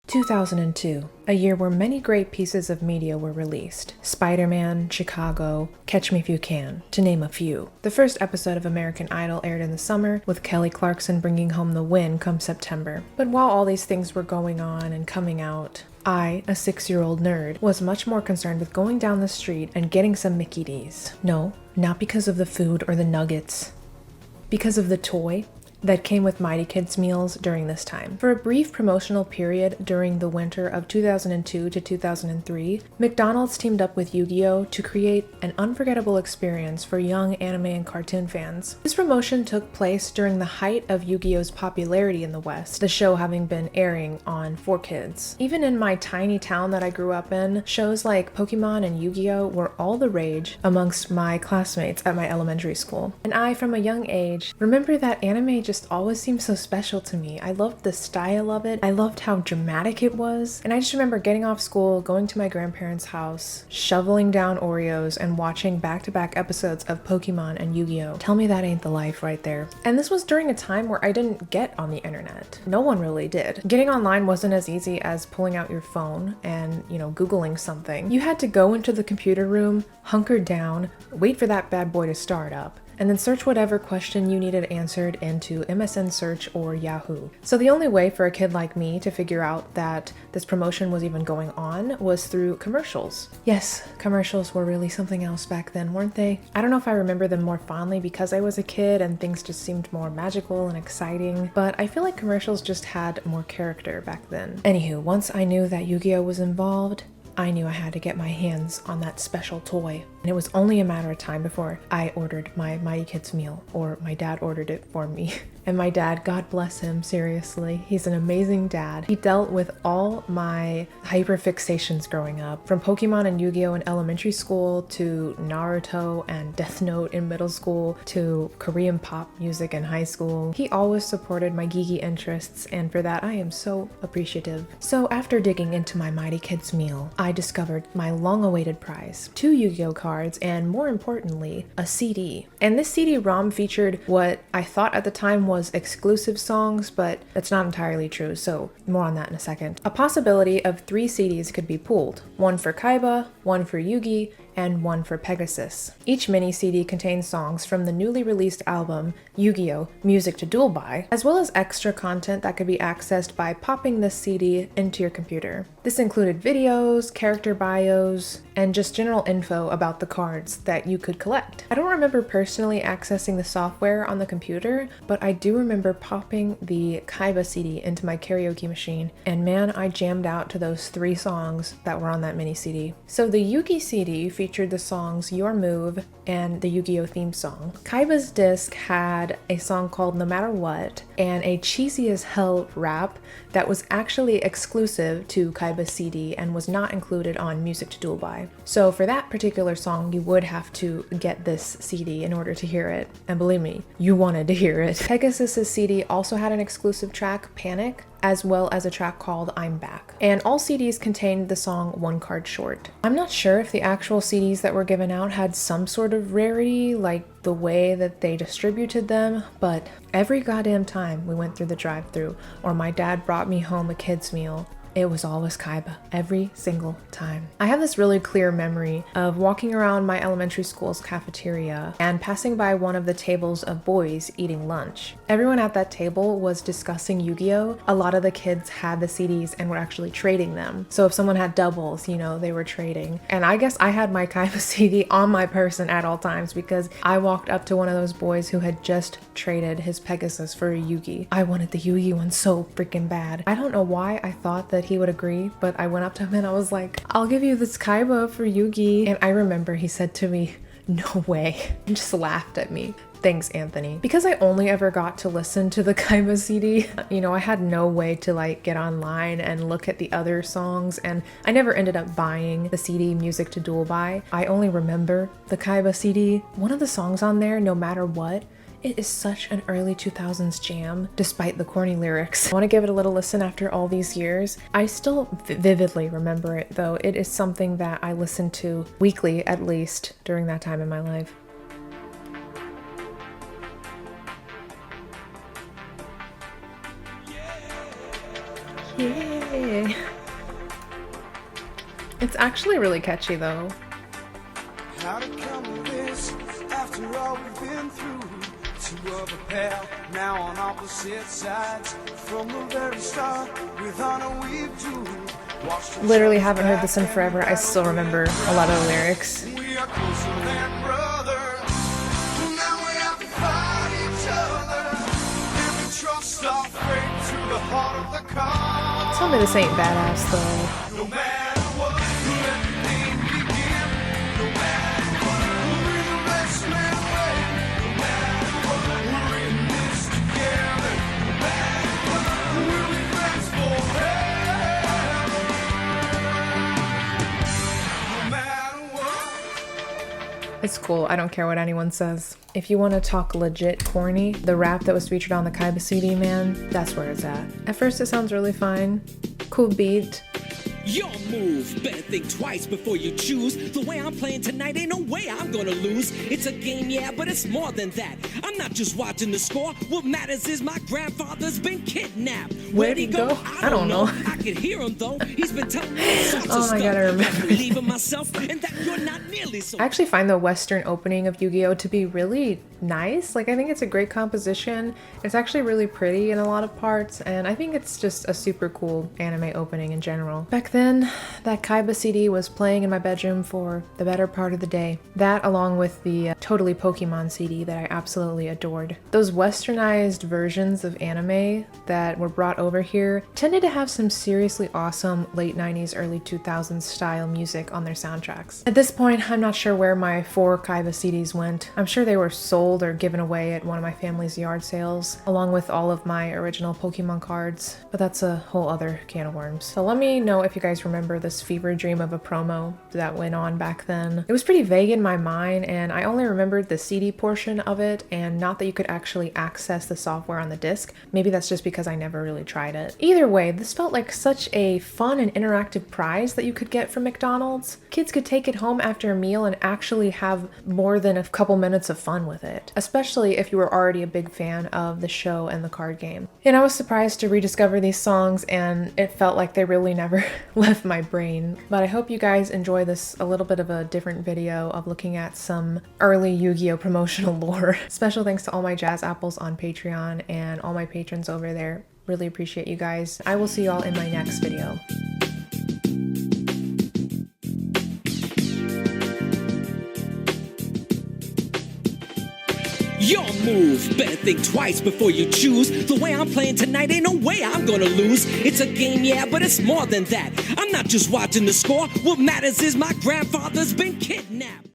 2002, a year where many great pieces of media were released. Spider-Man, Chicago, Catch Me If You Can, to name a few. The first episode of American Idol aired in the summer, with Kelly Clarkson bringing home the win come September. But while all these things were going on and coming out, I, a 6-year-old nerd, was much more concerned with going down the street and getting some Mickey D's. No, not because of the food or the nuggets. Because of the toy that came with Mighty Kids meals during this time. For a brief promotional period during the winter of 2002 to 2003, McDonald's teamed up with Yu-Gi-Oh! To create an unforgettable experience for young anime and cartoon fans. This promotion took place during the height of Yu-Gi-Oh!'s popularity in the West, the show having been airing on 4Kids. Even in my tiny town that I grew up in, shows like Pokemon and Yu-Gi-Oh! Were all the rage amongst my classmates at my elementary school. And I, from a young age, remember that anime just always seemed so special to me. I loved the style of it. I loved how dramatic it was. And I just remember getting off school, going to my grandparents' house, shoveling down Oreos, and watching back-to-back episodes of Pokemon and Yu-Gi-Oh! Tell me that ain't the life right there. And this was during a time where I didn't get on the internet. No one really did. Getting online wasn't as easy as pulling out your phone and, Googling something. You had to go into the computer room, hunker down, wait for that bad boy to start up, and then search whatever question you needed answered into MSN Search or Yahoo. So the only way for a kid like me to figure out that this promotion was even going on was through commercials. Yes, commercials were really something else back then, weren't they? I don't know if I remember them more fondly because I was a kid and things just seemed more magical and exciting, but I feel like commercials just had more character back then. Anywho, once I knew that Yu-Gi-Oh! Was involved, I knew I had to get my hands on that special toy. And it was only a matter of time before I ordered my Mighty Kids meal, or my dad ordered it for me. And my dad, God bless him, seriously, he's an amazing dad. He dealt with all my hyperfixations growing up, from Pokemon and Yu-Gi-Oh! In elementary school, to Naruto and Death Note in middle school, to Korean pop music in high school. He always supported my geeky interests, and for that I am so appreciative. So after digging into my Mighty Kids meal, I discovered my long-awaited prize, 2 Yu-Gi-Oh! Cards, and more importantly, a CD. And this CD-ROM featured what I thought at the time was exclusive songs, but that's not entirely true, so more on that in a second. A possibility of 3 CDs could be pooled, one for Kaiba, one for Yugi, and one for Pegasus. Each mini CD contains songs from the newly released album Yu-Gi-Oh! Music to Duel By, as well as extra content that could be accessed by popping this CD into your computer. This included videos, character bios, and just general info about the cards that you could collect. I don't remember personally accessing the software on the computer, but I do remember popping the Kaiba CD into my karaoke machine, and man, I jammed out to those 3 songs that were on that mini CD. So the Yugi CD featured the songs Your Move and the Yu-Gi-Oh! Theme song. Kaiba's disc had a song called No Matter What and a cheesy as hell rap that was actually exclusive to Kaiba's CD and was not included on Music to Duel By. So for that particular song, you would have to get this CD in order to hear it. And believe me, you wanted to hear it. Pegasus's CD also had an exclusive track, Panic, as well as a track called I'm Back. And all CDs contained the song One Card Short. I'm not sure if the actual CDs that were given out had some sort of rarity, like the way that they distributed them, but every goddamn time we went through the drive-thru or my dad brought me home a kid's meal, it was always Kaiba, every single time. I have this really clear memory of walking around my elementary school's cafeteria and passing by one of the tables of boys eating lunch. Everyone at that table was discussing Yu-Gi-Oh! A lot of the kids had the CDs and were actually trading them. So if someone had doubles, they were trading. And I guess I had my Kaiba CD on my person at all times because I walked up to one of those boys who had just traded his Pegasus for a Yugi. I wanted the Yugi one so freaking bad. I don't know why I thought that he would agree, but I went up to him and I was like, I'll give you this Kaiba for Yugi. And I remember he said to me, no way, and just laughed at me. Thanks, Anthony. Because I only ever got to listen to the Kaiba CD, I had no way to get online and look at the other songs, and I never ended up buying the CD Music to Duel By. I only remember the Kaiba CD. One of the songs on there, No Matter What, it is such an early 2000s jam, despite the corny lyrics. I want to give it a little listen after all these years. I still vividly remember it, though. It is something that I listened to weekly, at least, during that time in my life. Yeah. It's actually really catchy though. How to come to this after all we've been through? Two of a pair, now on opposite sides. From the very start, with honor we've drew. Literally haven't heard this in forever. I still remember a lot of the lyrics. We are closer than brothers. Now we have to fight each other. And we trust our fate to the heart of the cause. Tell me this ain't badass though. No matter what, let the pain begin. No matter what, we're the best man way. No matter what, we're in this together. No matter what, we'll be friends forever. No matter what. It's cool. I don't care what anyone says. If you want to talk legit corny, the rap that was featured on the Kaiba CD, man, that's where it's at. At first it sounds really fine. Cool beat. Your move, better think twice before you choose. The way I'm playing tonight, ain't no way I'm gonna lose. It's a game, yeah, but it's more than that. I'm not just watching the score. What matters is my grandfather's been kidnapped. Where'd he go? I don't know. I can hear him though. He's been telling me all sorts Oh of my stuff. God, I remember. I believe in myself and that you're not nearly so. I actually find the Western opening of Yu-Gi-Oh! To be really nice. Like, I think it's a great composition. It's actually really pretty in a lot of parts, and I think it's just a super cool anime opening in general. Back then, that Kaiba CD was playing in my bedroom for the better part of the day. That, along with the Totally Pokemon CD that I absolutely adored. Those westernized versions of anime that were brought over here tended to have some seriously awesome late 90s, early 2000s style music on their soundtracks. At this point, I'm not sure where my 4 Kaiba CDs went. I'm sure they were sold or given away at one of my family's yard sales, along with all of my original Pokemon cards, but that's a whole other can of worms. So let me know if you guys remember this fever dream of a promo that went on back then. It was pretty vague in my mind, and I only remembered the CD portion of it, and not that you could actually access the software on the disc. Maybe that's just because I never really tried it. Either way, this felt like such a fun and interactive prize that you could get from McDonald's. Kids could take it home after a meal and actually have more than a couple minutes of fun with it, especially if you were already a big fan of the show and the card game. And I was surprised to rediscover these songs, and it felt like they really never left my brain. But I hope you guys enjoy this a little bit of a different video of looking at some early Yu-Gi-Oh! Promotional lore. Special thanks to all my Jazz Apples on Patreon and all my patrons over there. Really appreciate you guys. I will see y'all in my next video. Your move, better think twice before you choose. The way I'm playing tonight, ain't no way I'm gonna lose. It's a game, yeah, but it's more than that. I'm not just watching the score. What matters is my grandfather's been kidnapped.